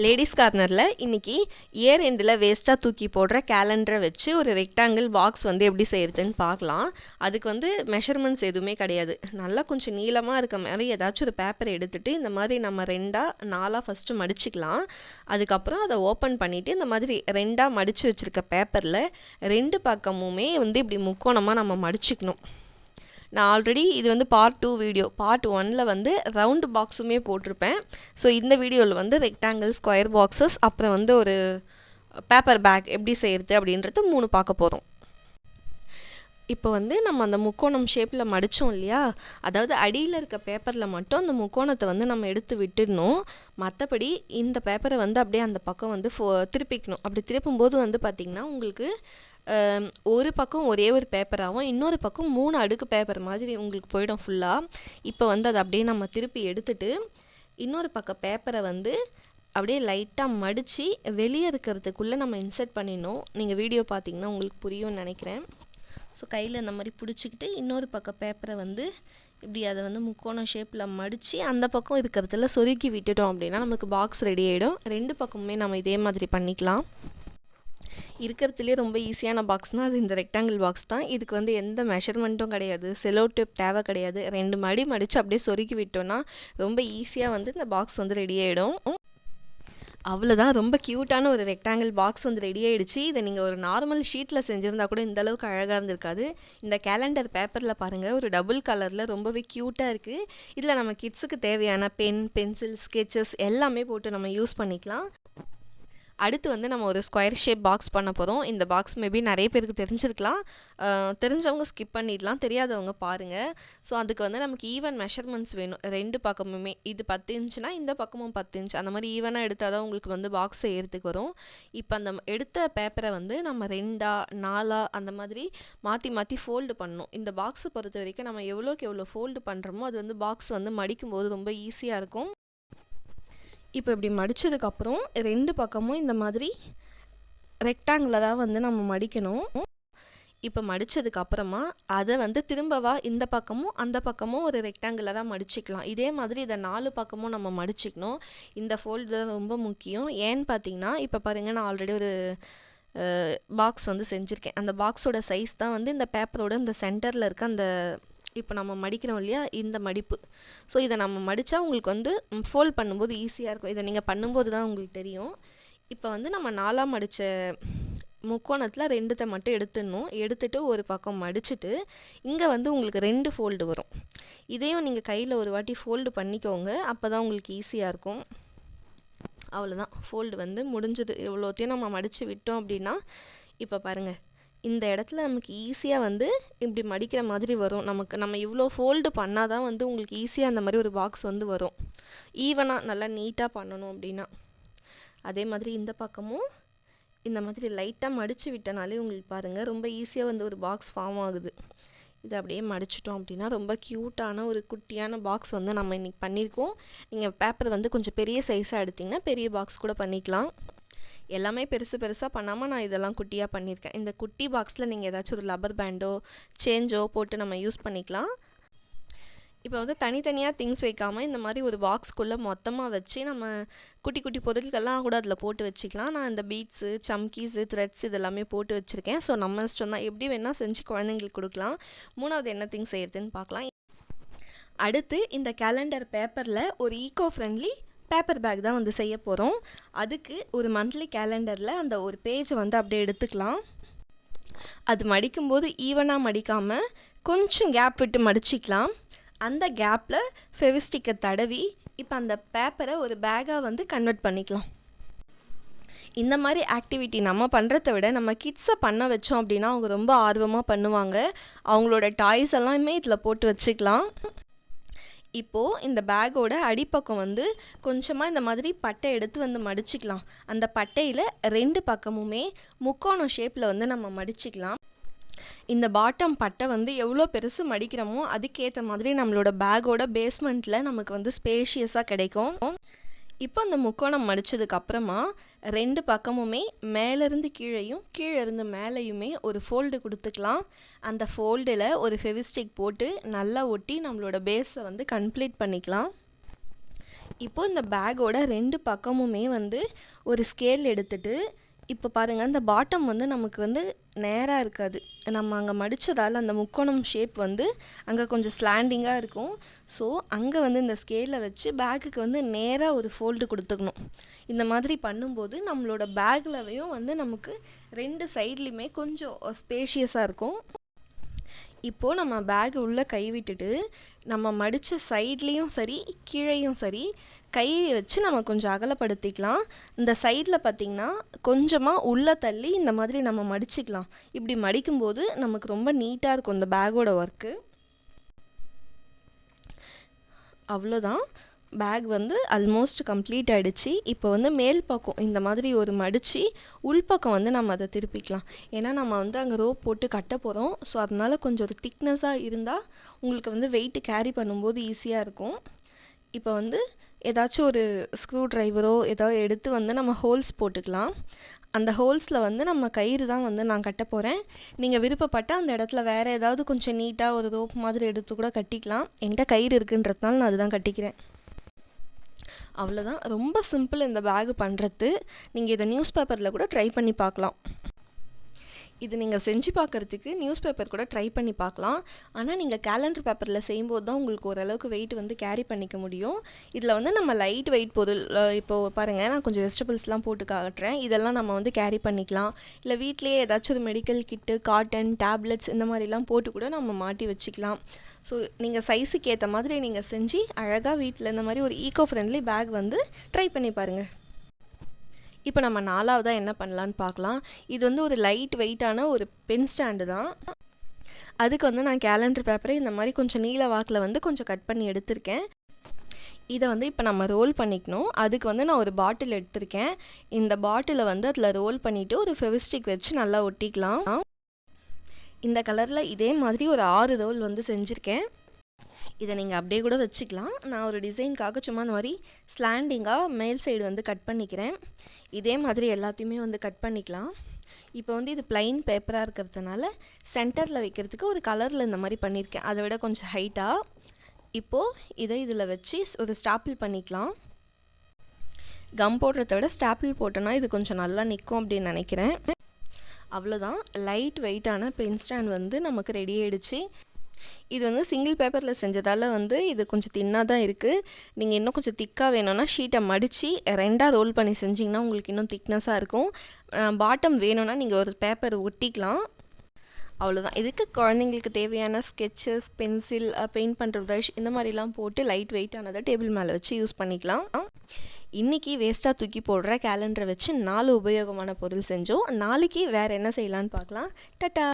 Ladies கார்னரில் இன்றைக்கி year எண்டில் வேஸ்ட்டாக தூக்கி போடுற கேலண்டரை வச்சு ஒரு ரெக்டாங்கிள் பாக்ஸ் வந்து எப்படி செய்கிறதுன்னு பார்க்கலாம். அதுக்கு வந்து மெஷர்மெண்ட்ஸ் எதுவுமே கிடையாது. நல்லா கொஞ்சம் நீளமாக இருக்க மாதிரி ஏதாச்சும் ஒரு பேப்பரை எடுத்துகிட்டு இந்த மாதிரி நம்ம 2-4 ஃபஸ்ட்டு மடிச்சுக்கலாம். அதுக்கப்புறம் அதை ஓப்பன் பண்ணிவிட்டு இந்த மாதிரி 2 மடித்து வச்சுருக்க பேப்பரில் 2 பக்கமுமே வந்து இப்படி முக்கோணமாக நம்ம மடிச்சுக்கணும். நான் ஆல்ரெடி இது வந்து பார்ட் 2 வீடியோ, பார்ட் 1ல் வந்து ரவுண்டு பாக்ஸுமே போட்டிருப்பேன். ஸோ இந்த வீடியோவில் வந்து ரெக்டாங்கிள், ஸ்கொயர் பாக்ஸஸ், அப்புறம் வந்து ஒரு பேப்பர் பேக் எப்படி செய்கிறது அப்படின்றது 3 பார்க்க போகிறோம். இப்போ வந்து நம்ம அந்த முக்கோணம் ஷேப்பில் மடித்தோம் இல்லையா, அதாவது அடியில் இருக்க பேப்பரில் மட்டும் அந்த முக்கோணத்தை வந்து நம்ம எடுத்து விட்டுடணும். மற்றபடி இந்த பேப்பரை வந்து அப்படியே அந்த பக்கம் வந்து திருப்பிக்கணும். அப்படி திருப்பும்போது வந்து பார்த்திங்கன்னா உங்களுக்கு ஒரு பக்கம் ஒரே ஒரு பேப்பராகவும் இன்னொரு பக்கம் 3 அடுக்கு பேப்பர் மாதிரி உங்களுக்கு போயிடும் ஃபுல்லாக. இப்போ வந்து அதை அப்படியே நம்ம திருப்பி எடுத்துட்டு இன்னொரு பக்கம் பேப்பரை வந்து அப்படியே லைட்டாக மடித்து வெளியே இருக்கிறதுக்குள்ளே நம்ம இன்சர்ட் பண்ணிடணும். நீங்கள் வீடியோ பார்த்தீங்கன்னா உங்களுக்கு புரியும்னு நினைக்கிறேன். ஸோ கையில் இந்த மாதிரி பிடிச்சிக்கிட்டு இன்னொரு பக்கம் பேப்பரை வந்து இப்படி அதை வந்து முக்கோணம் ஷேப்பில் மடித்து அந்த பக்கம் இருக்கிறதுல சொருக்கி விட்டுட்டோம் அப்படின்னா நமக்கு பாக்ஸ் ரெடி ஆகிடும். 2 பக்கமுமே நம்ம இதே மாதிரி பண்ணிக்கலாம். இருக்கிறதுலே ரொம்ப ஈஸியான பாக்ஸ்னால் அது இந்த ரெக்டாங்கிள் பாக்ஸ் தான். இதுக்கு வந்து எந்த மெஷர்மெண்ட்டும் கிடையாது, செலோ டேப் தேவை கிடையாது. 2 மடித்து அப்படியே சொருக்கி விட்டோன்னா ரொம்ப ஈஸியாக வந்து இந்த பாக்ஸ் வந்து ரெடி ஆகிடும். அவ்வளோதான், ரொம்ப க்யூட்டான ஒரு ரெக்டாங்கிள் பாக்ஸ் வந்து ரெடி ஆகிடுச்சு. இதை நீங்கள் ஒரு நார்மல் ஷீட்டில் செஞ்சுருந்தா கூட இந்த அளவுக்கு அழகாக இருந்திருக்காது. இந்த கேலண்டர் பேப்பரில் பாருங்கள், ஒரு டபுள் கலரில் ரொம்பவே க்யூட்டாக இருக்குது. இதில் நம்ம கிட்ஸுக்கு தேவையான பென், பென்சில், ஸ்கெச்சஸ் எல்லாமே போட்டு நம்ம யூஸ் பண்ணிக்கலாம். அடுத்து வந்து நம்ம ஒரு ஸ்கொயர் ஷேப் பாக்ஸ் பண்ண போகிறோம். இந்த பாக்ஸ் மேபி நிறைய பேருக்கு தெரிஞ்சிருக்கலாம், தெரிஞ்சவங்க ஸ்கிப் பண்ணிடலாம், தெரியாதவங்க பாருங்கள். ஸோ அதுக்கு வந்து நமக்கு ஈவன் மெஷர்மெண்ட்ஸ் வேணும் 2 பக்கமுமே. இது 10 இன்ச்சுனா இந்த பக்கமும் 10 இன்ச், அந்த மாதிரி ஈவனாக எடுத்தால் தான் உங்களுக்கு வந்து பாக்ஸ் செய்கிறதுக்கு வரும். இப்போ அந்த எடுத்த பேப்பரை வந்து நம்ம 2-4 அந்த மாதிரி மாற்றி மாற்றி ஃபோல்டு பண்ணணும். இந்த பாக்ஸை பொறுத்த வரைக்கும் நம்ம எவ்வளோக்கு எவ்வளோ ஃபோல்டு பண்ணுறோமோ அது வந்து பாக்ஸ் வந்து மடிக்கும்போது ரொம்ப ஈஸியாக இருக்கும். இப்போ இப்படி மடித்ததுக்கப்புறம் 2 பக்கமும் இந்த மாதிரி ரெக்டாங்கிளில் தான் வந்து நம்ம மடிக்கணும். இப்போ மடித்ததுக்கப்புறமா அதை வந்து திரும்பவா இந்த பக்கமும் அந்த பக்கமும் ஒரு ரெக்டாங்கிளில் தான் மடிச்சிக்கலாம். இதே மாதிரி இதை 4 பக்கமும் நம்ம மடிச்சிக்கணும். இந்த ஃபோல்டு தான் ரொம்ப முக்கியம். ஏன்னு பார்த்தீங்கன்னா இப்போ பாருங்கள், நான் ஆல்ரெடி ஒரு பாக்ஸ் வந்து செஞ்சுருக்கேன். அந்த பாக்ஸோட சைஸ் தான் வந்து இந்த பேப்பரோட இந்த சென்டரில் இருக்க அந்த இப்போ நம்ம மடிக்கிறோம் இல்லையா, இந்த மடிப்பு. ஸோ இதை நம்ம மடித்தா உங்களுக்கு வந்து ஃபோல்ட் பண்ணும்போது ஈஸியாக இருக்கும். இதை நீங்கள் பண்ணும்போது தான் உங்களுக்கு தெரியும். இப்போ வந்து நம்ம 4 மடித்த முக்கோணத்தில் 2 மட்டும் எடுத்துட்டு ஒரு பக்கம் மடிச்சுட்டு இங்கே வந்து உங்களுக்கு 2 ஃபோல்டு வரும். இதையும் நீங்கள் கையில் ஒரு வாட்டி ஃபோல்டு பண்ணிக்கோங்க, அப்போ தான் உங்களுக்கு ஈஸியாக இருக்கும். அவ்வளோதான், ஃபோல்டு வந்து முடிஞ்சது. இவ்வளோத்தையும் நம்ம மடித்து விட்டோம் அப்படின்னா இப்போ பாருங்கள், இந்த இடத்துல நமக்கு ஈஸியாக வந்து இப்படி மடிக்கிற மாதிரி வரும். நம்ம இவ்வளோ ஃபோல்டு பண்ணால் தான் வந்து உங்களுக்கு ஈஸியாக அந்த மாதிரி ஒரு பாக்ஸ் வந்து வரும். ஈவனாக நல்லா நீட்டாக பண்ணணும் அப்படின்னா. அதே மாதிரி இந்த பக்கமும் இந்த மாதிரி லைட்டாக மடித்து விட்டனாலே உங்களுக்கு பாருங்கள் ரொம்ப ஈஸியாக வந்து ஒரு பாக்ஸ் ஃபார்ம் ஆகுது. இதை அப்படியே மடிச்சிட்டோம் அப்படின்னா ரொம்ப க்யூட்டான ஒரு குட்டியான பாக்ஸ் வந்து நம்ம இன்றைக்கி பண்ணியிருக்கோம். நீங்கள் பேப்பர் வந்து கொஞ்சம் பெரிய சைஸாக எடுத்திங்கன்னா பெரிய பாக்ஸ் கூட பண்ணிக்கலாம். எல்லாமே பெருசாக பண்ணாமல் நான் இதெல்லாம் குட்டியாக பண்ணியிருக்கேன். இந்த குட்டி பாக்ஸில் நீங்கள் ஏதாச்சும் ஒரு லப்பர் பேண்டோ சேஞ்சோ போட்டு நம்ம யூஸ் பண்ணிக்கலாம். இப்போ வந்து தனித்தனியாக திங்ஸ் வைக்காமல் இந்த மாதிரி ஒரு பாக்ஸ்க்குள்ளே மொத்தமாக வச்சு நம்ம குட்டி குட்டி பொருட்கள்லாம் கூட அதில் போட்டு வச்சுக்கலாம். நான் இந்த பீட்ஸு, சம்கீஸு, த்ரெட்ஸ் இதெல்லாமே போட்டு வச்சுருக்கேன். ஸோ நம்ம இஷ்டம் தான், எப்படி வேணால் செஞ்சு குழந்தைங்களுக்கு கொடுக்கலாம். 3வது என்ன திங்ஸ் செய்கிறதுன்னு பார்க்கலாம். அடுத்து இந்த கேலண்டர் பேப்பரில் ஒரு ஈகோ ஃப்ரெண்ட்லி பேப்பர் பேக் தான் வந்து செய்ய போகிறோம். அதுக்கு ஒரு மந்த்லி கேலண்டரில் அந்த ஒரு பேஜை வந்து அப்படியே எடுத்துக்கலாம். அது மடிக்கும்போது ஈவனாக மடிக்காமல் கொஞ்சம் கேப் விட்டு மடிச்சிக்கலாம். அந்த கேப்பில் ஃபெவிஸ்டிக்கை தடவி இப்போ அந்த பேப்பரை ஒரு பேக்காக வந்து கன்வெர்ட் பண்ணிக்கலாம். இந்த மாதிரி ஆக்டிவிட்டி நம்ம பண்ணுறத விட நம்ம கிட்ஸை பண்ண வச்சோம் அப்படின்னா அவங்க ரொம்ப ஆர்வமாக பண்ணுவாங்க. அவங்களோட டாய்ஸ் எல்லாமே இதில் போட்டு வச்சுக்கலாம். இப்போது இந்த பேக்கோட அடிப்பக்கம் வந்து கொஞ்சமாக இந்த மாதிரி பட்டை எடுத்து வந்து மடிச்சிக்கலாம். அந்த பட்டையில் 2 பக்கமுமே முக்கோணம் ஷேப்பில் வந்து நம்ம மடிச்சிக்கலாம். இந்த பாட்டம் பட்டை வந்து எவ்வளோ பெருசு மடிக்கிறோமோ அதுக்கேற்ற மாதிரி நம்மளோட பேக்கோட பேஸ்மெண்ட்டில் நமக்கு வந்து ஸ்பேஷியஸாக கிடைக்கும். இப்போ அந்த முக்கோணம் மடித்ததுக்கப்புறமா 2 பக்கமுமே மேலேருந்து கீழேயும் கீழேருந்து மேலேயுமே ஒரு ஃபோல்டு கொடுத்துக்கலாம். அந்த ஃபோல்டில் ஒரு ஃபெவிஸ்டிக் போட்டு நல்லா ஒட்டி நம்மளோட பேஸை வந்து கம்ப்ளீட் பண்ணிக்கலாம். இப்போ இந்த பேக்கோட 2 பக்கமுமே வந்து ஒரு ஸ்கேல் எடுத்துட்டு, இப்போ பாருங்கள் இந்த பாட்டம் வந்து நமக்கு வந்து நேராக இருக்காது. நம்ம அங்கே மடித்ததால் அந்த முக்கோணம் ஷேப் வந்து அங்கே கொஞ்சம் ஸ்லாண்டிங்காக இருக்கும். ஸோ அங்கே வந்து இந்த ஸ்கேலை வச்சு பேக்குக்கு வந்து நேராக ஒரு ஃபோல்டு கொடுத்துக்கணும். இந்த மாதிரி பண்ணும்போது நம்மளோட பேக்லவையும் வந்து நமக்கு 2 சைட்லேயுமே கொஞ்சம் ஸ்பேஷியஸாக இருக்கும். இப்போது நம்ம பேக் உள்ளே கை விட்டுட்டு நம்ம மடித்த சைட்லேயும் சரி கீழேயும் சரி கையை வச்சு நம்ம கொஞ்சம் அகலப்படுத்திக்கலாம். இந்த சைடில் பார்த்திங்கன்னா கொஞ்சமாக உள்ளே தள்ளி இந்த மாதிரி நம்ம மடிச்சிக்கலாம். இப்படி மடிக்கும்போது நமக்கு ரொம்ப நீட்டாக இருக்கும் இந்த பேக்கோட ஒர்க்கு. அவ்வளோதான், பேக் வந்து ஆல்மோஸ்ட் கம்ப்ளீட் ஆகிடுச்சு. இப்போ வந்து மேல் பக்கம் இந்த மாதிரி ஒரு மடித்து உள்பக்கம் வந்து நம்ம அதை திருப்பிக்கலாம். ஏன்னா நம்ம வந்து அங்கே ரோப் போட்டு கட்ட போகிறோம். ஸோ அதனால் கொஞ்சம் ஒரு திக்னஸாக இருந்தால் உங்களுக்கு வந்து வெயிட்டு கேரி பண்ணும்போது ஈஸியாக இருக்கும். இப்போ வந்து ஏதாச்சும் ஒரு ஸ்க்ரூ ட்ரைவரோ ஏதோ எடுத்து வந்து நம்ம ஹோல்ஸ் போட்டுக்கலாம். அந்த ஹோல்ஸில் வந்து நம்ம கயிறு தான் வந்து நான் கட்ட போகிறேன். நீங்கள் விருப்பப்பட்டால் அந்த இடத்துல வேறு ஏதாவது கொஞ்சம் நீட்டாக ஒரு ரோப் மாதிரி எடுத்து கூட கட்டிக்கலாம். என்கிட்ட கயிறு இருக்குன்றதுனால நான் அதுதான் கட்டிக்கிறேன். அவ்வளோதான், ரொம்ப சிம்பிள் இந்த பேக் பண்ணுறது. நீங்கள் இதை நியூஸ் பேப்பரில் கூட ட்ரை பண்ணி பார்க்கலாம். இது நீங்கள் செஞ்சு பார்க்குறதுக்கு நியூஸ் பேப்பர் கூட ட்ரை பண்ணி பார்க்கலாம். ஆனால் நீங்கள் கேலண்டர் பேப்பரில் செய்யும்போது தான் உங்களுக்கு ஓரளவுக்கு வெயிட் வந்து கேரி பண்ணிக்க முடியும். இதில் வந்து நம்ம லைட் வெயிட் பொருள் இப்போது பாருங்கள், நான் கொஞ்சம் வெஜிடபிள்ஸ்லாம் போட்டு காட்டுறேன். இதெல்லாம் நம்ம வந்து கேரி பண்ணிக்கலாம். இல்லை வீட்டிலேயே ஏதாச்சும் ஒரு மெடிக்கல் கிட்டு, காட்டன், டேப்லெட்ஸ் இந்த மாதிரிலாம் போட்டு கூட நம்ம மாட்டி வச்சுக்கலாம். ஸோ நீங்கள் சைஸுக்கு ஏற்ற மாதிரி நீங்கள் செஞ்சு அழகாக வீட்டில் இந்த மாதிரி ஒரு ஈக்கோ ஃப்ரெண்ட்லி பேக் வந்து ட்ரை பண்ணி பாருங்கள். இப்போ நம்ம 4வதாக என்ன பண்ணலான்னு பார்க்கலாம். இது வந்து ஒரு லைட் வெயிட்டான ஒரு பென் ஸ்டாண்டு தான். அதுக்கு வந்து நான் கேலண்டர் பேப்பரை இந்த மாதிரி கொஞ்சம் நீல வாக்கில் வந்து கொஞ்சம் கட் பண்ணி எடுத்திருக்கேன். இதை வந்து இப்போ நம்ம ரோல் பண்ணிக்கணும். அதுக்கு வந்து நான் ஒரு பாட்டில் எடுத்திருக்கேன். இந்த பாட்டிலை வந்து அதில் ரோல் பண்ணிவிட்டு ஒரு ஃபெவிஸ்டிக் வச்சு நல்லா ஒட்டிக்கலாம். இந்த கலரில் இதே மாதிரி ஒரு 6 ரோல் வந்து செஞ்சுருக்கேன். இதை நீங்கள் அப்படியே கூட வச்சுக்கலாம். நான் ஒரு டிசைனுக்காக சும்மா இந்த மாதிரி ஸ்லாண்டிங்காக மேல் சைடு வந்து கட் பண்ணிக்கிறேன். இதே மாதிரி எல்லாத்தையுமே வந்து கட் பண்ணிக்கலாம். இப்போ வந்து இது ப்ளைன் பேப்பராக இருக்கிறதுனால சென்டரில் வைக்கிறதுக்கு ஒரு கலரில் இந்த மாதிரி பண்ணியிருக்கேன், அதை விட கொஞ்சம் ஹைட்டாக. இப்போது இதை இதில் வச்சு ஒரு ஸ்டாப்பிள் பண்ணிக்கலாம். கம் போடுறத விட ஸ்டாப்பிள் போட்டோன்னா இது கொஞ்சம் நல்லா நிற்கும் அப்படின்னு நினைக்கிறேன். அவ்வளோதான், லைட் வெயிட்டான பென் ஸ்டாண்ட் வந்து நமக்கு ரெடி ஆகிடுச்சு. இது வந்து சிங்கிள் பேப்பரில் செஞ்சதால் வந்து இது கொஞ்சம் தின்னாக தான் இருக்குது. நீங்கள் இன்னும் கொஞ்சம் திக்காக வேணும்னா ஷீட்டை மடித்து 2ஆக ரோல் பண்ணி செஞ்சிங்கன்னா உங்களுக்கு இன்னும் திக்னஸாக இருக்கும். பாட்டம் வேணும்னா நீங்கள் ஒரு பேப்பர் ஒட்டிக்கலாம். அவ்வளோதான். இதுக்கு குழந்தைங்களுக்கு தேவையான ஸ்கெட்சஸ், பென்சில், பெயிண்ட் பண்ணுற ப்ரஷ் இந்த மாதிரிலாம் போட்டு லைட் வெயிட்டானதை டேபிள் மேலே வச்சு யூஸ் பண்ணிக்கலாம். இன்றைக்கி வேஸ்ட்டாக தூக்கி போடுற கேலண்டரை வச்சு 4 உபயோகமான பொருள் செஞ்சோம். நாளைக்கு வேறு என்ன செய்யலான்னு பார்க்கலாம். டட்டா.